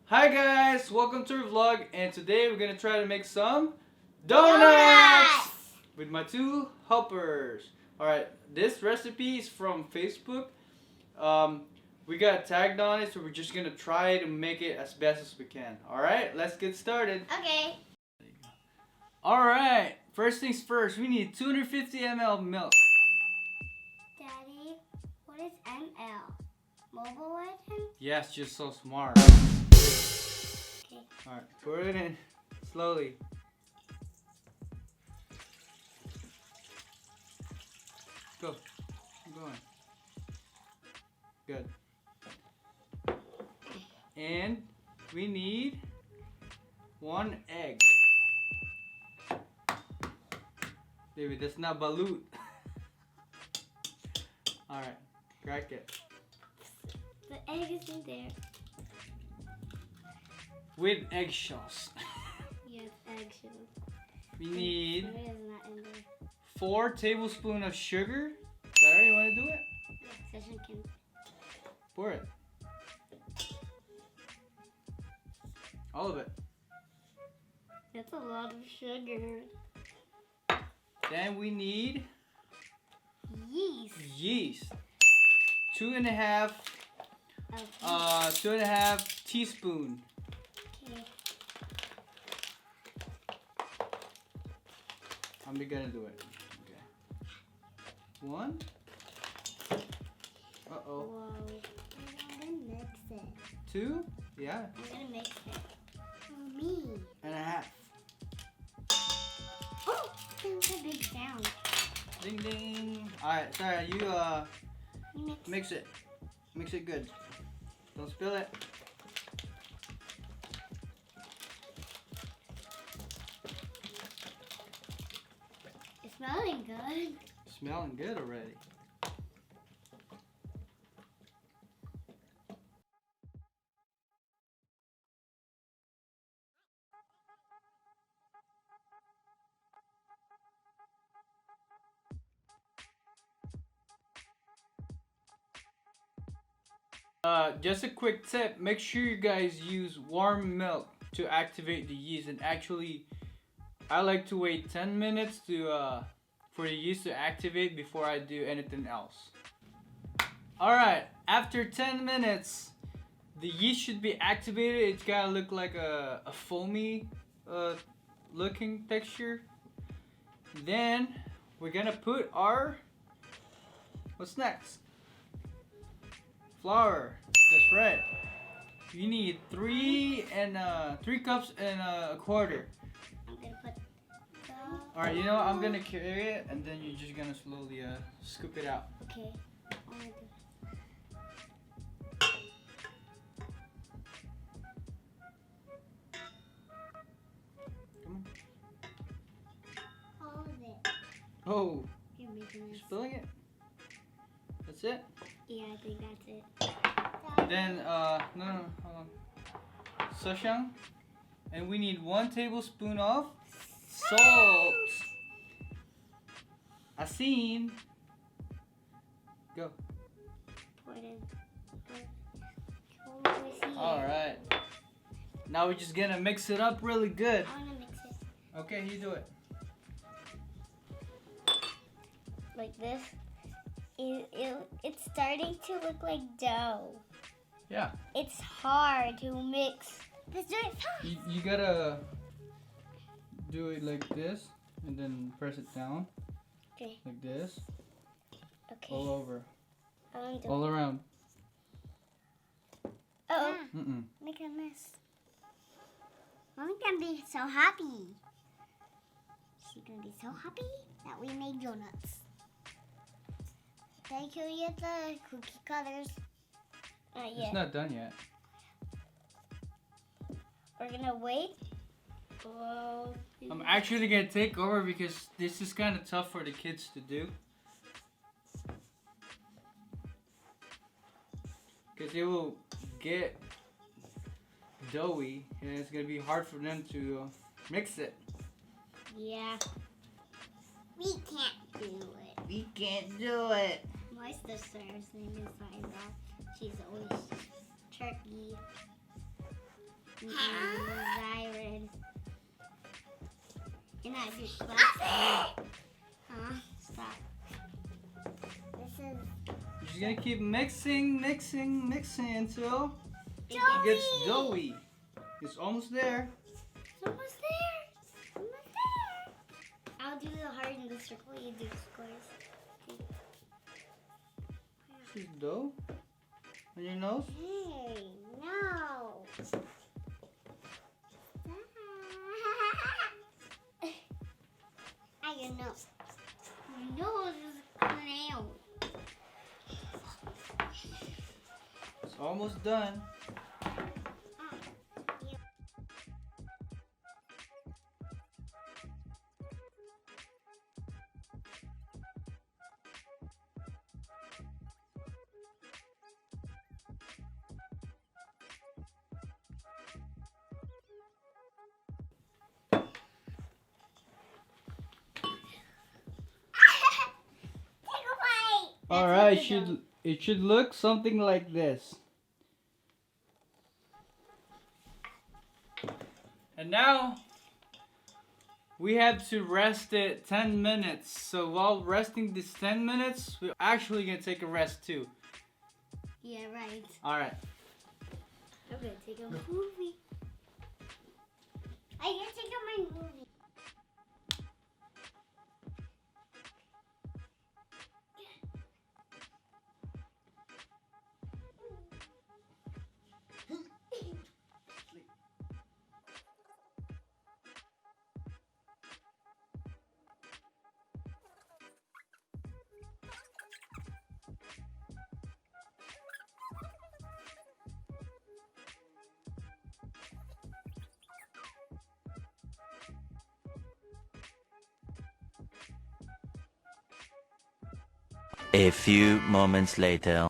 Hi guys, welcome to our vlog, and today we're gonna try to make some donuts with my two helpers. Alright, this recipe is from Facebook. We got tagged on it, so we're just gonna try to make it as best as we can. Alright, let's get started. Okay. Alright, first things first, we need 250 ml of milk. Daddy, what is ML? Mobile legend? Yes, just so smart. Okay. Alright, pour it in slowly. Go. Keep going. Good. And we need 1 egg. David, that's not balut. Alright, crack it. The egg is in there. With eggshells. Yes, eggshells. We need It is not in there. 4 tablespoons of sugar. Sarah, you want to do it? Yes, Session can. Pour it. All of it. That's a lot of sugar. Then we need Yeast. yeast. 2.5 Of 2.5 teaspoon. Okay. I'm gonna do it. Okay. 1. Uh-oh. Whoa. I'm gonna mix it. 2. Yeah. I'm gonna mix it. For me. And a half. Oh, that was a big sound. Ding ding. Alright, Sarah, you You mix it. Mix it good. Don't spill it. It's smelling good. Smelling good already. Just a quick tip, make sure you guys use warm milk to activate the yeast, and actually I like to wait 10 minutes to for the yeast to activate before I do anything else. Alright, after 10 minutes the yeast should be activated. It's gotta look like a foamy looking texture. Then we're gonna put our, what's next? Flour. That's right. You need 3 cups and a quarter. I'm gonna put the... Alright, you know what? I'm gonna carry it, and then you're just gonna slowly scoop it out. Okay. Come on. All of it. Oh, You're making you're this. spilling it? That's it? Yeah, I think that's it. Then, no, hold on. Sashang. And we need 1 tablespoon of salt. Asin. Go. Pour it in. Alright. Now we're just gonna mix it up really good. I wanna mix it Okay, you do it. like this. It's starting to look like dough. Yeah. It's hard to mix. Let's do it fast. You gotta do it like this, and then press it down. Okay. Like this. Okay. All over. Oh. All around. Mm-mm. Make a mess. Mommy can be so happy. She's gonna be so happy that we made donuts. Thank you, get the cookie cutters. Not yet. It's not done yet. We're gonna wait. Whoa. I'm actually gonna take over because this is kind of tough for the kids to do. Because it will get doughy, and it's gonna be hard for them to mix it. Yeah. We can't do it. We can't do it. My sister's name is Ira. She's always turkey. Siren. And I do clap. Stop. This is. You're just gonna keep mixing until it gets doughy. It's almost there. It's almost there. Almost there. I'll do the heart in the circle. You do squares. This dough on your nose. Hey, no. I don't know. My nose is nailed. It's almost done. All right, it should look something like this. And now we have to rest it 10 minutes. So while resting this 10 minutes, we're actually gonna take a rest too. Yeah, right. All right. I'm gonna take a movie. I can take my movie. A few moments later. All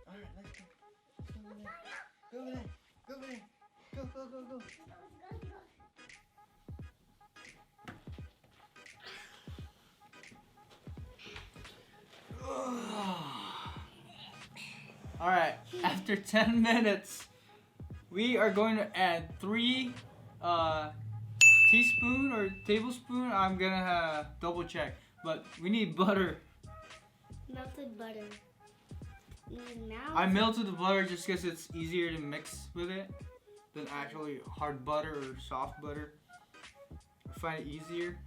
right, let's go. Go over there. Go over there. Go. All right, after 10 minutes, we are going to add 3 teaspoon or tablespoon. I'm gonna double check, but we need butter. Melted butter. I melted the butter just because it's easier to mix with it than actually hard butter or soft butter. I find it easier.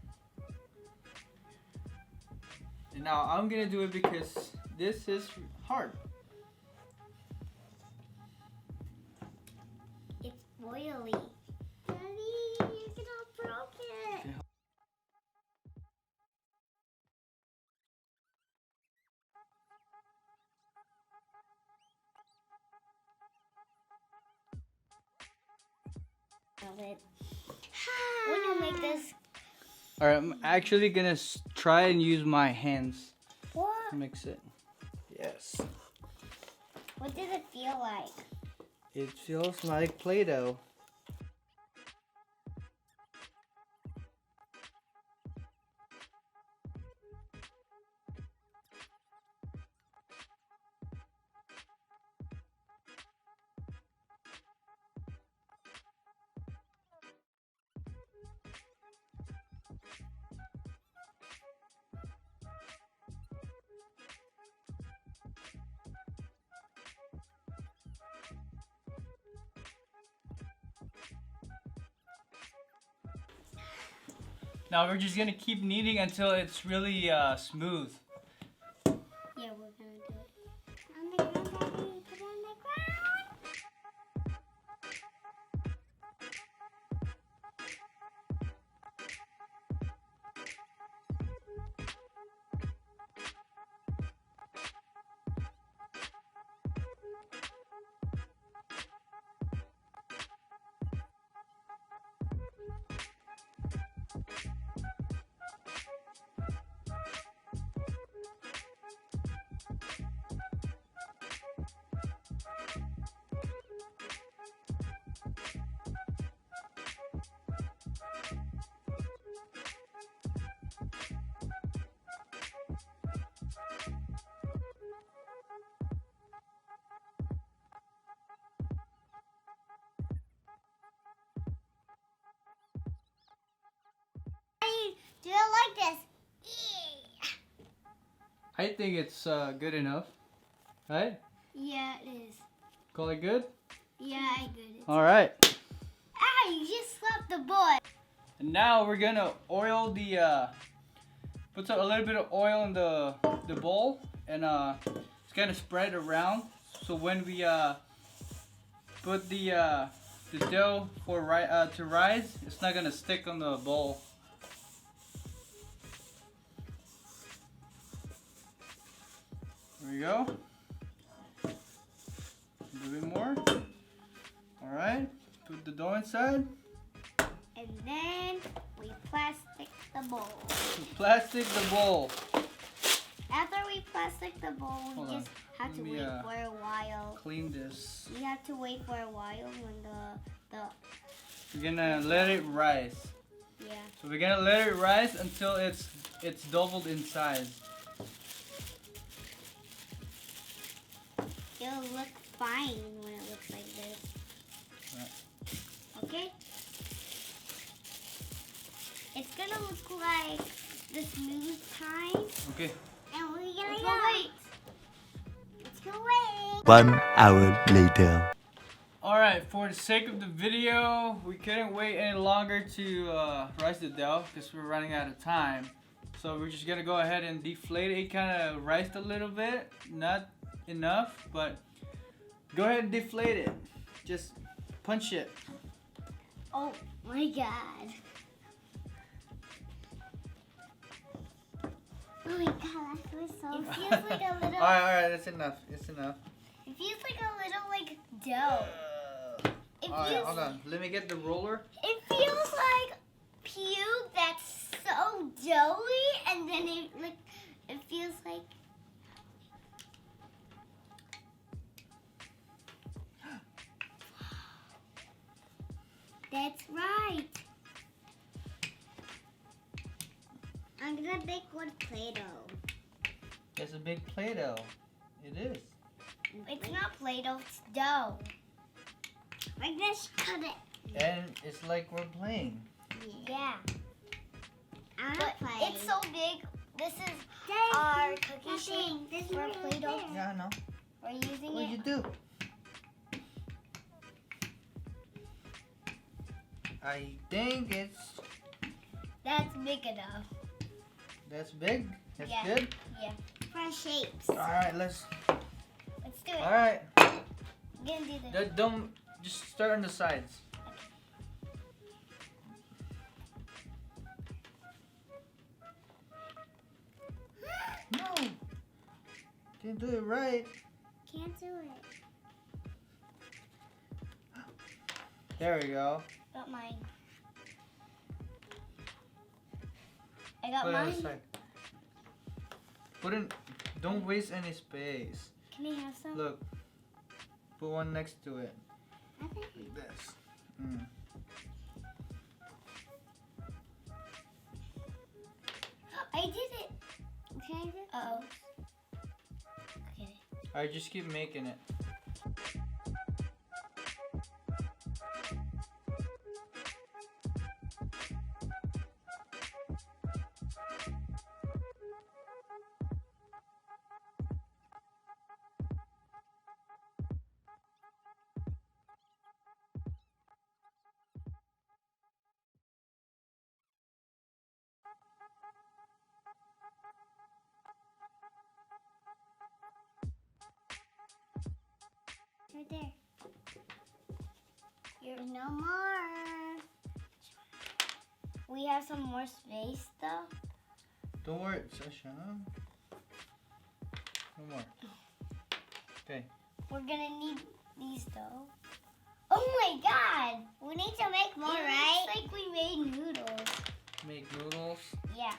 And now I'm gonna do it because this is hard. It's oily. Daddy, you're gonna broke it. Okay. When you make this. Alright, I'm actually gonna try and use my hands What? to mix it. Yes. What does it feel like? It feels like Play-Doh. Now we're just gonna keep kneading until it's really smooth. Yeah, we're gonna do it. On the ground, Daddy. Put it on the ground. Do you like this? I think it's good enough. Right? Yeah, it is. Call it good? Yeah, I get it. Alright. Ah, you just slapped the boy. And now we're gonna oil the put a little bit of oil in the bowl and it's gonna spread around so when we put the dough for to rise, it's not gonna stick on the bowl. There we go. A little bit more. All right. Put the dough inside. And then we plastic the bowl. Plastic the bowl. After we plastic the bowl, we just have to Let me, wait for a while. Clean this. We have to wait for a while when We're gonna let it rise. yeah. So we're gonna let it rise until it's doubled in size. It'll look fine when it looks like this. Right. Okay? It's gonna look like the smooth kind. Okay. And we're gonna go wait. Let's go wait. 1 hour later. Alright, for the sake of the video, we couldn't wait any longer to rise the dough because we're running out of time. So we're just gonna go ahead and deflate it. It kind of rised a little bit, not enough, but go ahead and deflate it. Just punch it. Oh my god. Oh my god, that feels so. It feels like a little. Alright, that's enough. It's enough. It feels like a little like dough. It Alright, feels. hold on. Let me get the roller. It feels like puke that's so doughy, and then it feels like. That's right. I'm gonna make one Play-Doh. It's a big Play-Doh. It is. It's not Play-Doh, it's dough. Like this, cut it. And it's like we're playing. Yeah. But it's so big. This is our cookie sheet for Play-Doh. Yeah, I know. We're using What'd you do? I think That's big enough. that's big. That's Yeah. good. Yeah. For shapes. All right, let's Let's do it. All right. We're gonna do this. Don't just start on the sides. No. Didn't do it right. Can't do it. There we go. Got mine. I got Put it on the mine. side. Put in. Don't waste any space. Can I have some? Look. Put one next to it. I think. Like this. Mm. I did it. Okay. Uh-oh. Okay. Alright, just keep making it. Right there. There's no more. We have some more space though. Don't worry, Sasha. No more. Okay. We're gonna need these though. Oh my god! We need to make more, right? It's like we made noodles. Make noodles. Yeah.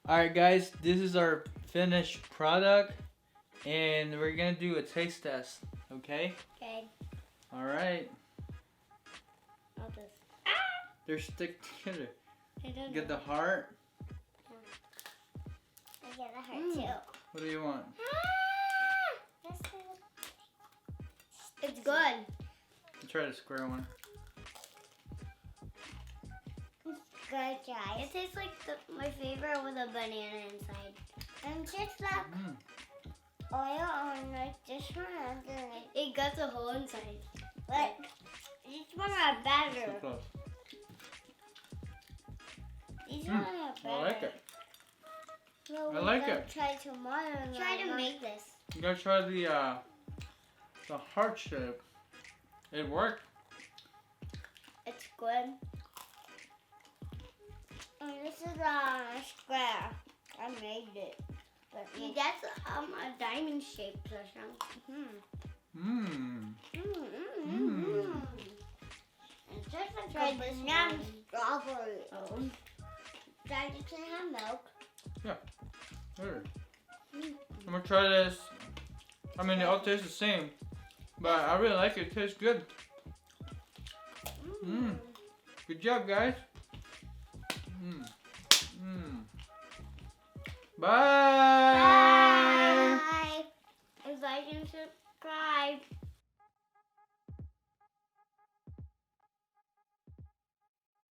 Alright guys, this is our finished product and we're gonna do a taste test, okay? Okay. Alright. I'll just. They're stick together. I don't Get know. the heart. I get the heart too. What do you want? It's good. Try the square one. Good try. It tastes like my favorite with a banana inside. And just like oil on like this one, and then it got the hole inside. But this one are So better. close. These ones are better. I like it. Well, I like it. Try tomorrow. Try to make this. You gotta try the heart shape. It worked. It's good. And this is a square. I made it. But see, that's a diamond shape. Mmm. It's just like a banana strawberry. Oh. Dad, you can have milk. There. I'm gonna try this. I mean, they all taste the same, but I really like it. It tastes good. Good job, guys. Bye. Bye. If I can subscribe.